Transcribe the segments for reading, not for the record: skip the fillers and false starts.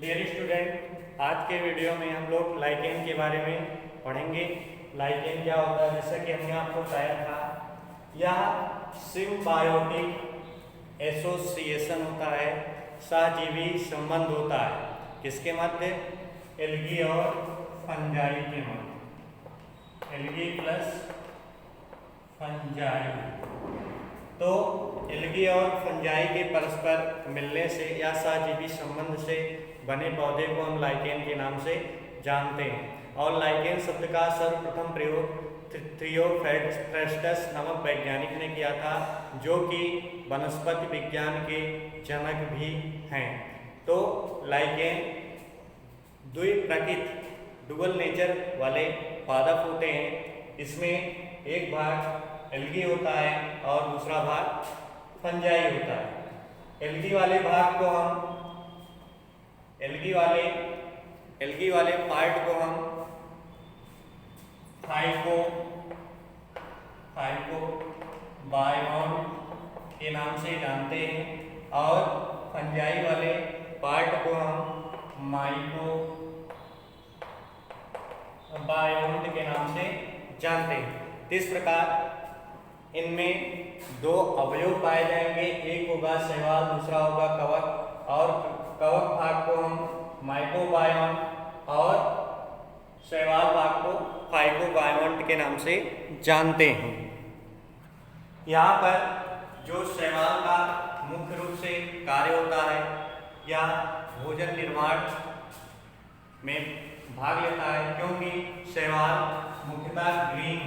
Dear student, आज के video में हम लोग लाइकेन के बारे में पढ़ेंगे। लाइकेन क्या होता है? जैसा कि हमने आपको बताया था, यह सिम्बायोटिक एसोसिएशन होता है, सहजीवी संबंध होता है। किसके मध्य? एल्गी और फंजाई के मध्य। Algae plus fungi. तो एल्गी और फंजाई के परस्पर मिलने से या सहजीवी संबंध से बने पौधे को हम लाइकेन के नाम से जानते हैं। और लाइकेन शब्द का सर्वप्रथम प्रयोग थियोफ्रेस्टस नामक वैज्ञानिक ने किया था, जो कि वनस्पति विज्ञान के जनक भी हैं। तो लाइकेन द्विप्रकृत डुअल नेचर वाले पादप होते हैं। इसमें एक भाग एल्गी होता है और दूसरा भाग फंजाई होता है। एल्गी वाले भाग को हम एल्गी वाले पार्ट को हम फाइकोबायोन के नाम से जानते हैं और फंजाई वाले पार्ट को हम माइकोबायोन के नाम से जानते हैं। इस प्रकार इनमें दो अवयव पाए जाएंगे, एक होगा शैवाल, दूसरा होगा कवक। और कवक भाग को हम माइकोबायोन और शैवाल भाग को फाइकोबायोन के नाम से जानते हैं। यहाँ पर जो शैवाल का मुख्य रूप से कार्य होता है या भोजन निर्माण में भाग लेता है, क्योंकि शैवाल मुख्यतः ग्रीन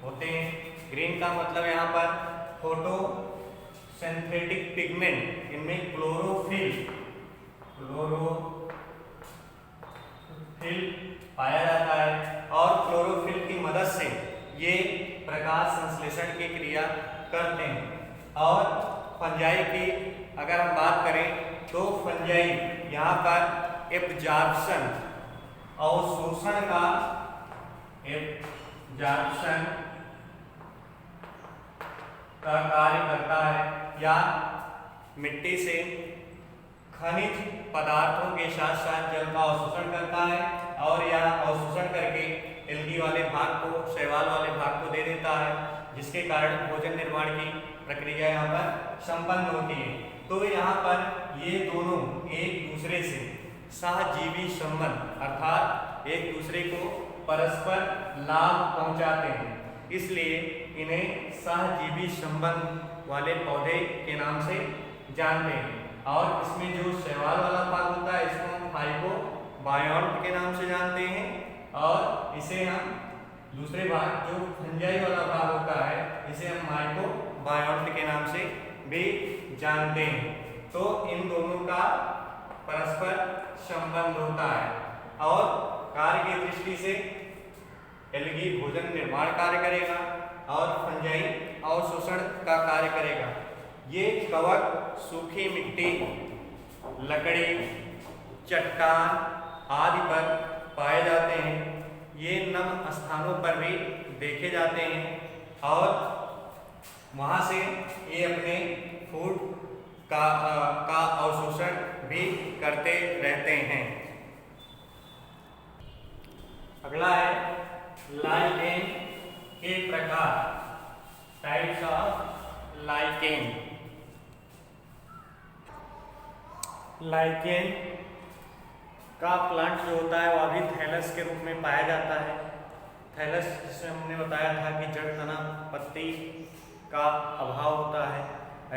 होते हैं। ग्रीन का मतलब यहाँ पर फोटो सिंथेटिक पिगमेंट, इनमें क्लोरोफिल पाया जाता है और क्लोरोफिल की मदद से ये प्रकाश संश्लेषण की क्रिया करते हैं। और फंजाई की अगर हम बात करें तो फंजाई यहाँ पर एब्जॉर्प्शन अवशोषण का कार्य करता है, या मिट्टी से खनिज पदार्थों के साथ साथ जल का अवशोषण करता है और यह अवशोषण करके एल्गी वाले भाग को शैवाल वाले भाग को दे देता है, जिसके कारण भोजन निर्माण की प्रक्रिया यहाँ पर संपन्न होती है। तो यहाँ पर ये दोनों एक दूसरे से सहजीवी संबंध अर्थात एक दूसरे को परस्पर लाभ पहुंचाते हैं, इसलिए इन्हें सहजीवी संबंध वाले पौधे के नाम से जानते हैं। और इसमें जो शैवाल वाला भाग होता है इसको हम फाइकोबायोन के नाम से जानते हैं, और इसे हम दूसरे भाग जो फंजाई वाला भाग होता है इसे हम माइकोबायोन के नाम से भी जानते हैं। तो इन दोनों का परस्पर संबंध होता है और कार्य की दृष्टि से एल्गी भोजन निर्माण कार्य करेगा और फंजाई अवशोषण का कार्य करेगा। ये कवक सूखी मिट्टी, लकड़ी, चट्टान आदि पर पाए जाते हैं। ये नम स्थानों पर भी देखे जाते हैं और वहाँ से ये अपने फूड का अवशोषण भी करते रहते हैं। अगला है लाइकेन के प्रकार, टाइप्स ऑफ लाइकेन। लाइकेन का प्लांट जो होता है वह भी थैलस के रूप में पाया जाता है। थैलस जिससे हमने बताया था कि जड़, तना, पत्ती का अभाव होता है,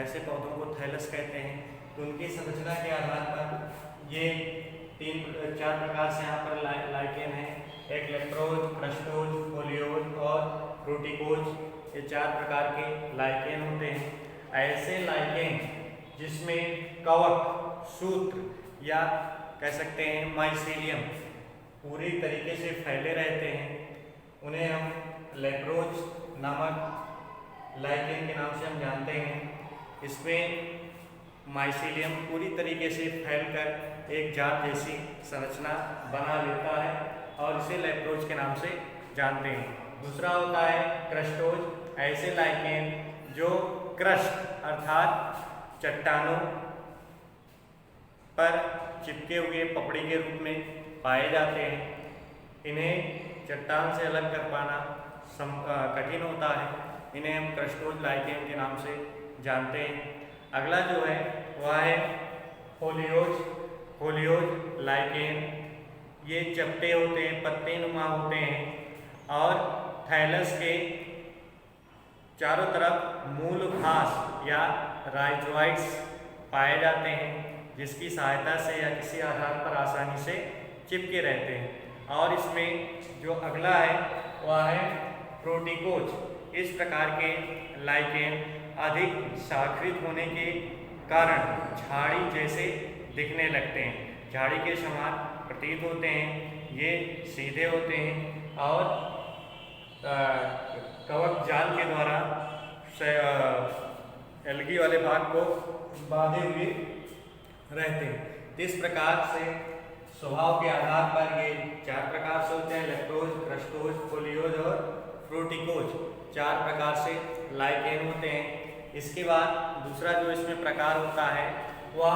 ऐसे पौधों को थैलस कहते हैं। तो उनकी संरचना के आधार पर ये 3-4 प्रकार से यहाँ पर लाइकेन है। एक लेप्रोज, क्रस्टोज, फोलियोज और फ्रूटिकोज, ये 4 प्रकार के लाइकेन होते हैं। ऐसे लाइकेन जिसमें कवक, सूत्र या कह सकते हैं माइसीलियम पूरी तरीके से फैले रहते हैं, उन्हें हम लेप्रोज नामक लाइकेन के नाम से हम जानते हैं। इसमें माइसीलियम पूरी तरीके से फैलकर एक जाल जैसी संरचना बना लेता है और इसे लेप्रोज के नाम से जानते हैं। दूसरा होता है क्रस्टोज, ऐसे लाइकेन जो क्रस्ट अर्थात चट्टानों पर चिपके हुए पपड़ी के रूप में पाए जाते हैं। इन्हें चट्टान से अलग कर पाना कठिन होता है। इन्हें हम क्रस्टोज लाइकेन के नाम से जानते हैं। अगला जो है वह है फोलियोज लाइकेन। ये चपटे होते हैं, पत्ते नुमा होते हैं और थैलस के चारों तरफ मूल घास या राइजोइड्स पाए जाते हैं, जिसकी सहायता से या किसी आधार पर आसानी से चिपके रहते हैं। और इसमें जो अगला है वह है प्रोटिकोज। इस प्रकार के लाइकेन अधिक शाखित होने के कारण झाड़ी जैसे दिखने लगते हैं, झाड़ी के समान प्रतीत होते हैं। ये सीधे होते हैं और कवक जाल के द्वारा एल्गी वाले भाग को बांधे हुए रहते हैं। इस प्रकार से स्वभाव के आधार पर ये 4 प्रकार से होते हैं, लैक्टोज, क्रस्टोज, फोलियोज और फ्रूटिकोज। 4 प्रकार से लाइकेन होते हैं। इसके बाद दूसरा जो इसमें प्रकार होता है वह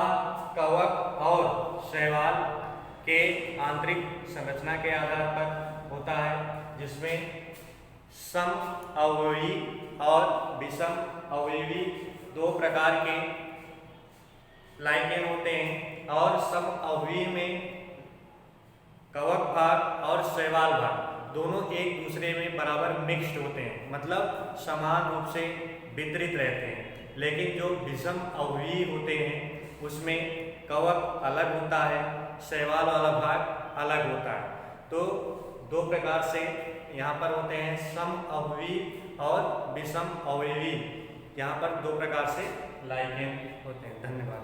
कवक और शैवाल के आंतरिक संरचना के आधार पर होता है, जिसमें सम अवयवी और विषम अवयवी 2 प्रकार के लाइकेन होते हैं। और सम अवयवी में कवक भाग और शैवाल भाग दोनों एक दूसरे में बराबर मिक्स्ड होते हैं, मतलब समान रूप से वितरित रहते हैं। लेकिन जो विषम अवयवी होते हैं उसमें कवक अलग होता है, शैवाल वाला भाग अलग होता है। तो 2 प्रकार से यहाँ पर होते हैं, सम अवयवी और विषम अवयवी। यहाँ पर 2 प्रकार से लाइकेन होते हैं। धन्यवाद।